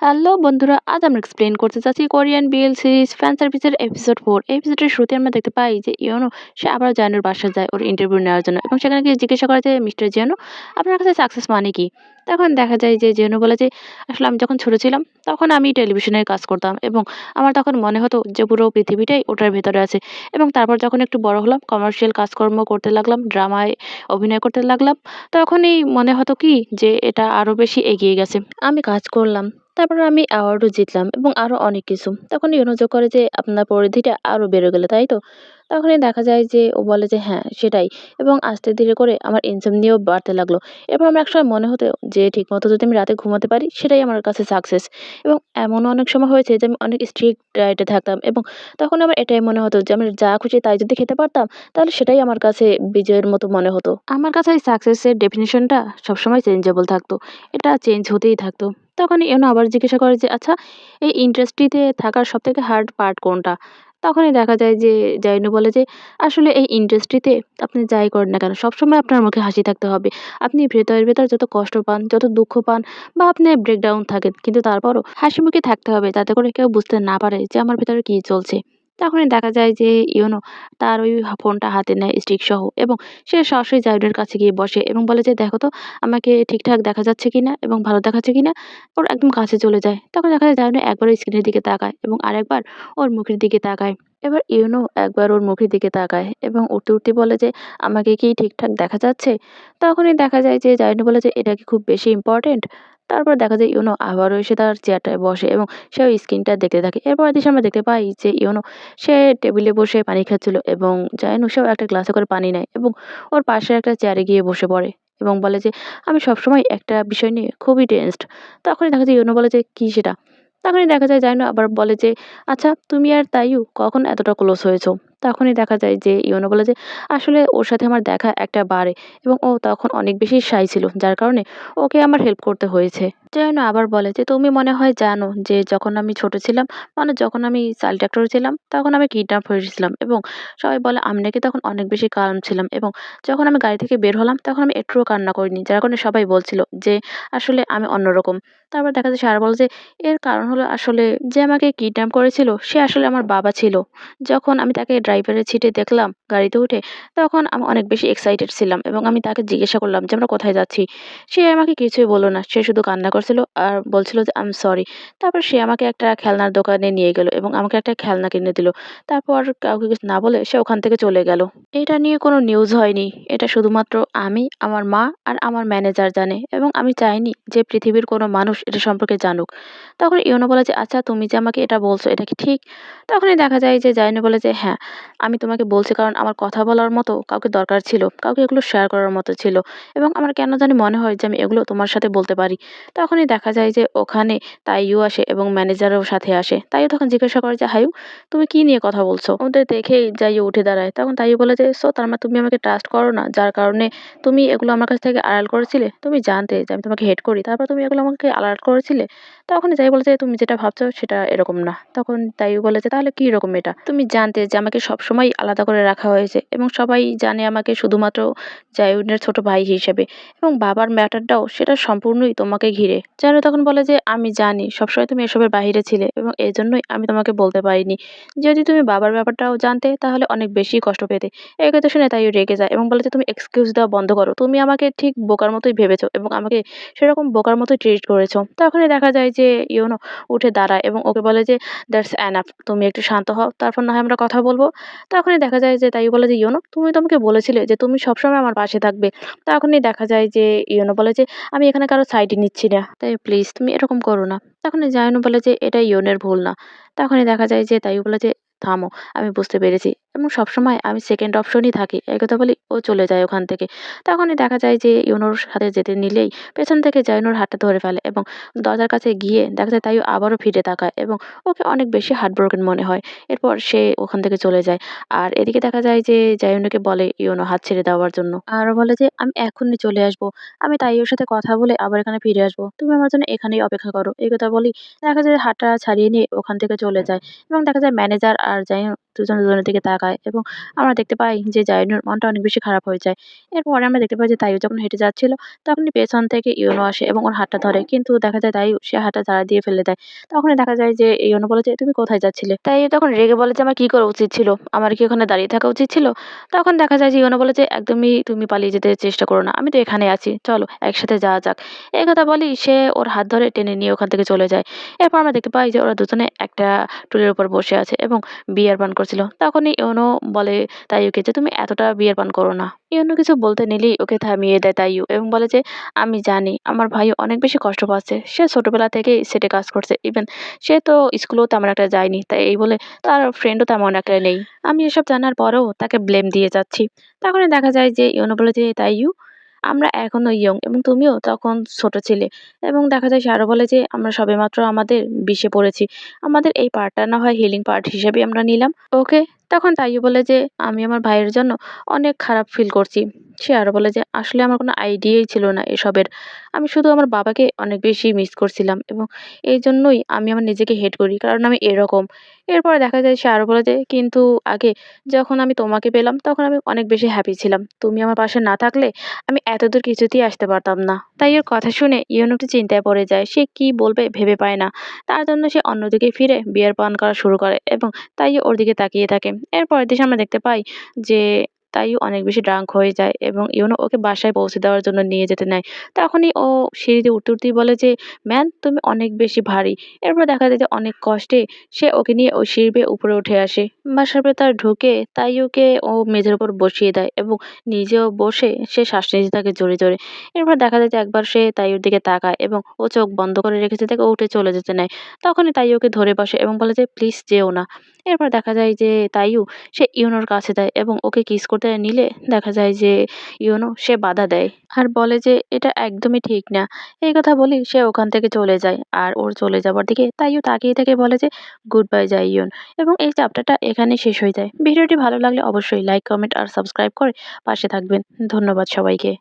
Hello বন্ধুরা, আজ আমরা এক্সপ্লেন করতে চাচ্ছি কোরিয়ান বিএল সিরিজ ফ্যান সার্ভিসের এপিসোড 4। এপিসোডের শুরুতে আমরা দেখতে পাই যে ইয়োনো সে আবার জানুর বাসায় যায় ওর ইন্টারভিউ নেওয়ার জন্য, এবং সেখানে গিয়ে জিজ্ঞাসা করে যে মিস্টার জিয়ানো, আপনার কাছে সাকসেস মানে কি? তখন দেখা যায় যে জিয়ানো বলে যে আসলে আমি যখন ছোট ছিলাম তখন আমি টেলিভিশনের কাজ করতাম, এবং আমার তখন মনে হতো যে পুরো পৃথিবীটাই ওটার ভেতরে আছে। এবং তারপর যখন একটু বড় হলাম, কমার্শিয়াল কাজকর্ম করতে লাগলাম, ড্রামায় অভিনয় করতে লাগলাম, তখনই মনে হতো কি যে এটা আরো বেশি এগিয়ে গেছে। আমি কাজ করলাম, তারপরে আমি অ্যাওয়ার্ডও জিতলাম এবং আরো অনেক কিছু। তখন ইউনো যোগ করে যে আপনার পরিধিটা আরো বেড়ে গেল, তাই তো? তখনই দেখা যায় যে ও বলে যে হ্যাঁ, সেটাই। এবং আস্তে ধীরে করে আমার ইনসমনিয়াও বাড়তে লাগলো। এরপর আমার একসময় মনে হতো যে ঠিকমতো যদি আমি রাতে ঘুমাতে পারি সেটাই আমার কাছে সাকসেস। এবং এমনও অনেক সময় হয়েছে যে আমি অনেক স্ট্রিক্ট ডায়েটে থাকতাম, এবং তখন আমার এটাই মনে হতো যে আমি যা খুশি তাই যদি খেতে পারতাম তাহলে সেটাই আমার কাছে বিজয়ের মতো মনে হতো। আমার কাছে এই সাকসেসের ডেফিনিশনটা সবসময় চেঞ্জেবল থাকতো। এটা চেঞ্জ হতেই থাকতো। তখন ইউনো আবার জিজ্ঞাসা করে যে আচ্ছা, এই ইন্ডাস্ট্রিতে থাকার সবথেকে হার্ড পার্ট কোনটা? তখনই দেখা যায় যে জাইনু বলে যে আসলে এই ইন্ডাস্ট্রিতে আপনি যাই করেন না কেন সবসময় আপনার মুখে হাসি থাকতে হবে। আপনি ভেতরের ভেতর যত কষ্ট পান, যত দুঃখ পান, বা আপনি ব্রেকডাউন থাকেন, কিন্তু তারপরও হাসি মুখে থাকতে হবে, যাতে করে কেউ বুঝতে না পারে যে আমার ভেতরে কি চলছে। তখনই দেখা যায় যে ইউনো তার ওই ফোনটা হাতে নেয় স্টিক সহ, এবং সে সরাসরি জাইনের কাছে গিয়ে বসে এবং বলে যে দেখো তো আমাকে ঠিকঠাক দেখা যাচ্ছে কিনা এবং ভালো দেখাচ্ছে কিনা। ওর একদম কাছে চলে যায়। তখন দেখা যায় জায়নু একবার ওই স্ক্রিনের দিকে তাকায় এবং আরেকবার ওর মুখের দিকে তাকায়। এবার ইউনো একবার ওর মুখের দিকে তাকায় এবং উঠতে, উঠতে বলে যে, "আমাকে কি ঠিকঠাক দেখা যাচ্ছে?" তখনই দেখা যায় যে জায়নু বলে যে, "এটা কি খুব বেশি ইম্পোর্টেন্ট?" তারপর দেখা যায় ইউনো আবারও এসে তার চেয়ারটায় বসে এবং সে ওই স্ক্রিনটা দেখতে থাকে। এরপরের দৃশ্যে আমরা দেখতে পাই যে ইউনো সে টেবিলে বসে পানি খাচ্ছিল, এবং জায়নু সেও একটা গ্লাসে করে পানি নেয় এবং ওর পাশের একটা চেয়ারে গিয়ে বসে পড়ে এবং বলে যে, "আমি সবসময় একটা বিষয় নিয়ে খুবই টেনসড।" তখনই দেখা যায় ইউনো বলে যে, "কি সেটা?" তখনই দেখা যায় জাইনো আবার বলে যে, "আচ্ছা, তুমি আর তাইয়ু কখন এতটা ক্লোজ হয়েছো?" তখনই দেখা যায় যে ইউনো বলে যে, "আসলে ওর সাথে আমার দেখা একটা বারে, এবং ও তখন অনেক বেশি শাই ছিল, যার কারণে ওকে আমার হেল্প করতে হয়েছে।" জাইনো আবার বলে যে, "তুমি মনে হয় জানো যে যখন আমি ছোট ছিলাম, মানে যখন আমি চাইল্ড অ্যাক্টর ছিলাম, তখন আমি কিডন্যাপ হয়েছিলাম, এবং সবাই বলে আমি নাকি তখন অনেক বেশি কাল্ম ছিলাম, এবং যখন আমি গাড়ি থেকে বের হলাম তখন আমি একটুও কান্না করিনি, যার কারণে সবাই বলছিল যে আসলে আমি অন্যরকম।" তারপর দেখা যায় সে আরো বলে যে, "এর কারণ হলো আসলে যে আমাকে কিডন্যাপ করেছিল সে আসলে আমার বাবা ছিল। যখন আমি তাকে ড্রাইভারের সিটে দেখলাম গাড়িতে উঠে, তখন আমি অনেক বেশি এক্সাইটেড ছিলাম, এবং আমি তাকে জিজ্ঞাসা করলাম যে আমরা কোথায় যাচ্ছি। সে আমাকে কিছুই বলল না। সে শুধু কান্না করছিল আর বলছিল যে আই এম সরি। তারপর সে আমাকে একটা খেলনার দোকানে নিয়ে গেল এবং আমাকে একটা খেলনা কিনে দিল। তারপর কাউকে কিছু না বলে সে ওখান থেকে চলে গেল। এটা নিয়ে কোনো নিউজ হয়নি। এটা শুধুমাত্র আমি, আমার মা আর আমার ম্যানেজার জানে, এবং আমি চাইনি যে পৃথিবীর কোনো মানুষ এটা সম্পর্কে জানুক।" তখন ইউনো বলে যে, "আচ্ছা, তুমি যে আমাকে এটা বলছো এটা কি ঠিক?" তখনই দেখা যায় যে জাইনো বলে যে, "হ্যাঁ, আমি তোমাকে বলছি কারণ আমার কথা বলার মতো কাউকে দরকার ছিল। কাউকে এগুলো শেয়ার করার মতো ছিল, এবং আমার কেন জানি মনে হয় যে আমি এগুলো তোমার সাথে বলতে পারি।" তখনই দেখা যায় যে ওখানে তাইয়ু আসে এবং ম্যানেজারও সাথে আসে। তাইয়ু তখন জিজ্ঞাসা করে যে, "হায়ু, তুমি কি নিয়ে কথা বলছো?" ওদের দেখেই জাইয়ু উঠে দাঁড়ায়। তখন তাইয়ু বলে যে, "সো তার মানে তুমি আমাকে ট্রাস্ট করো না, যার কারণে তুমি এগুলো আমার কাছ থেকে আড়াল করেছিলে? তুমি জানতে যে আমি তোমাকে হেট করি, তারপর তুমি এগুলো আমাকে আড়াল করেছিলে?" তখনই জাইয়ু বলে যে, "তুমি যেটা ভাবছো সেটা এরকম না।" তখন তাইয়ু বলে যে, "তাহলে কি রকম এটা? তুমি জানতে যে আমাকে সবসময় আলাদা করে রাখা হয়েছে, এবং সবাই জানে আমাকে শুধুমাত্র জায়ুনের ছোট ভাই হিসেবে, এবং বাবার ম্যাটারটাও সেটা সম্পূর্ণই তোমাকে ঘিরে।" জানু তখন বলে যে, "আমি জানি সবসময় তুমি এসবের বাহিরে ছিলে, এবং এজন্যই আমি তোমাকে বলতে পারিনি। যদি তুমি বাবার ব্যাপারটাও জানতে তাহলে অনেক বেশি কষ্ট পেতে।" এই কথা শুনে তাইও রেগে যায় এবং বলে যে, "তুমি এক্সকিউজ দেওয়া বন্ধ করো। তুমি আমাকে ঠিক বোকার মতোই ভেবেছো, এবং আমাকে সেরকম বোকার মতোই ট্রিট করেছো।" তখনই দেখা যায় যে ইউনো উঠে দাঁড়ায় এবং ওকে বলে যে, "দ্যাটস এনাফ। তুমি একটু শান্ত হও। তারপর না হয় আমরা কথা বলব।" তখনই দেখা যায় যে তাইও বলে যে, "ইউনো, তুমি তো আমাকে বলেছিলে যে তুমি সবসময় আমার পাশে থাকবে।" তখনই দেখা যায় যে ইউনো বলে যে, "আমি এখানে কারো সাইডই নিচ্ছি না। তাই প্লিজ তুমি এরকম করো না।" তখনই জায়নু বলে যে, "এটা ইউনের ভুল না।" তখনই দেখা যায় যে তাইও বলে যে, "থামো, আমি বুঝতে পেরেছি, এবং সবসময় আমি সেকেন্ড অপশনই থাকি।" এই কথা বলেই ও চলে যায় ওখান থেকে। তখনই দেখা যায় যে ইউনোর সাথে যেতে নিলেই পেছন থেকে জাইনুর হাতটা ধরে ফেলে, এবং দরজার কাছে গিয়ে দেখা যায় তাইও আবারও ফিরে তাকায়, এবং ওকে অনেক বেশি হার্টব্রোকেন মনে হয়। এরপর সে ওখান থেকে চলে যায়। আর এদিকে দেখা যায় যে জাইউনকে বলে ইউনো হাত ছেড়ে দেওয়ার জন্য। আরও বলে যে, "আমি এখনই চলে আসবো। আমি তাইওর সাথে কথা বলে আবার এখানে ফিরে আসবো। তুমি আমার জন্য এখানেই অপেক্ষা করো।" এই কথা বলেই দেখা যায় হাতটা ছাড়িয়ে নিয়ে ওখান থেকে চলে যায়, এবং দেখা যায় ম্যানেজার আর জাইন দুজন দুজনের দিকে তাকায়। তাকায় এবং আমরা দেখতে পাই যে জায়নুর মনটা অনেক বেশি খারাপ হয়ে যায়। এরপরে আমরা দেখতে পাই যে তাইও যখন হেঁটে যাচ্ছিল তখনই পেছন থেকে ইউনো আসে এবং ওর হাতটা ধরে। কিন্তু দেখা যায় তাইও সে হাতটা ঝাড়া দিয়ে ফেলে দেয়। তখনই দেখা যায় যে ইউনো বলে যে, "তুমি কোথায় যাচ্ছিলে?" তাইও তখন রেগে বলে যে, "আমার কি করা উচিত ছিল? আমার কি ওখানে দাঁড়িয়ে থাকা উচিত ছিল?" তখন দেখা যায় যে ইউনো বলে যে, "একদমই তুমি পালিয়ে যেতে চেষ্টা করো না। আমি তো এখানেই আছি। চলো একসাথে যাওয়া যাক।" এই কথা বলেই সে ওর হাত ধরে টেনে নিয়ে ওখান থেকে চলে যায়। এরপর আমরা দেখতে পাই যে ওরা দুজনে একটা টুলের উপর বসে আছে এবং বিয়ার পান করছিল। তখনই ইউনো বলে তাইয়ুকে যে, "তুমি এতটা বিয়ার পান করো না।" ইউনো কিছু বলতে নিলেই ওকে থামিয়ে দেয় তাইয়ু এবং বলে যে, "আমি জানি আমার ভাইও অনেক বেশি কষ্ট পাচ্ছে। সে ছোটবেলা থেকেই সেটে কাজ করছে। ইভেন সে তো স্কুলেও তেমন একটা যায়নি। তাই এই বলে তার ফ্রেন্ডও তেমন একটা নেই। আমি এসব জানার পরেও তাকে ব্লেম দিয়ে যাচ্ছি।" তখনই দেখা যায় যে ইউনো বলে যে, "তাইয়ু, আমরা এখনো ইয়ং এবং তুমিও তখন ছোট ছিলে।" এবং দেখা যায় সে আরো বলে যে, "আমরা সবেমাত্র আমাদের 20 এ পড়েছি। আমাদের এই পার্টটা না হয় হিলিং পার্ট হিসেবেই আমরা নিলাম। ওকে?" তখন তাইয়ু বলে যে, "আমি আমার ভাইয়ের জন্য অনেক খারাপ ফিল করছি।" সে আরো বলে যে, "আসলে আমার কোনো আইডিয়াই ছিল না এসবের। আমি শুধু আমার বাবাকে অনেক বেশি মিস করছিলাম এবং এইজন্যই আমি আমার নিজেকে হেট করি। কারণ আমি এরকম।" এরপরে দেখা যায় সে আরো বলে যে, "কিন্তু আগে যখন আমি তোমাকে পেলাম তখন আমি অনেক বেশি হ্যাপি ছিলাম। তুমি আমার পাশে না থাকলে আমি এতদূর কিছুতেই আসতে পারতাম না।" তাই ওর কথা শুনে ইউনু একটু চিন্তায় পড়ে যায়। সে কি বলবে ভেবে পায় না। তার জন্য সে অন্যদিকে ফিরে বিয়ার পান করা শুরু করে এবং তাইও ওর দিকে তাকিয়ে থাকে। এর পরের দিন আমরা দেখতে পাই যে তাইও অনেক বেশি ড্রাঙ্ক হয়ে যায় এবং ইউনো ওকে বাসায় পৌঁছে দেওয়ার জন্য নিয়ে যেতে নেয়। তখনই ও সিঁড়িতে উঠতেই বলে যে, "ম্যান, তুমি অনেক বেশি ভারী।" এরপর দেখা যায় যে অনেক কষ্টে সে ওকে নিয়ে ওই সিঁড়ি বেয়ে উপরে উঠে আসে। বাসার ভেতর ঢুকে তাইওকে ও মেঝের উপর বসিয়ে দেয় এবং নিজেও বসে সে শ্বাস নিতে থাকে জোরে, জোরে। এরপর দেখা যায় যে একবার সে তাইওর দিকে তাকায় এবং ও চোখ বন্ধ করে রেখেছে দেখে ও উঠে চলে যেতে নেয়। তখনই তাইও ওকে ধরে বসে এবং বলে যে, "প্লিজ যেও না।" এরপর দেখা যায় যে তাইও সে ইউনোর কাছে যায় এবং ওকে কিস করতে নিলে দেখা যায় যে ইউনো সে বাধা দেয় আর বলে যে, "এটা একদমই ঠিক না।" এই কথা বলেই সে ওখান থেকে চলে যায়। আর ওর চলে যাবার দিকে তাইও তাকিয়ে থেকে বলে যে, "গুড বাই জাইয়ুন।" এবং এই চ্যাপ্টারটা এখানেই শেষ হয়ে যায়। ভিডিওটি ভালো লাগলে অবশ্যই লাইক, কমেন্ট আর সাবস্ক্রাইব করে পাশে থাকবেন। ধন্যবাদ সবাইকে।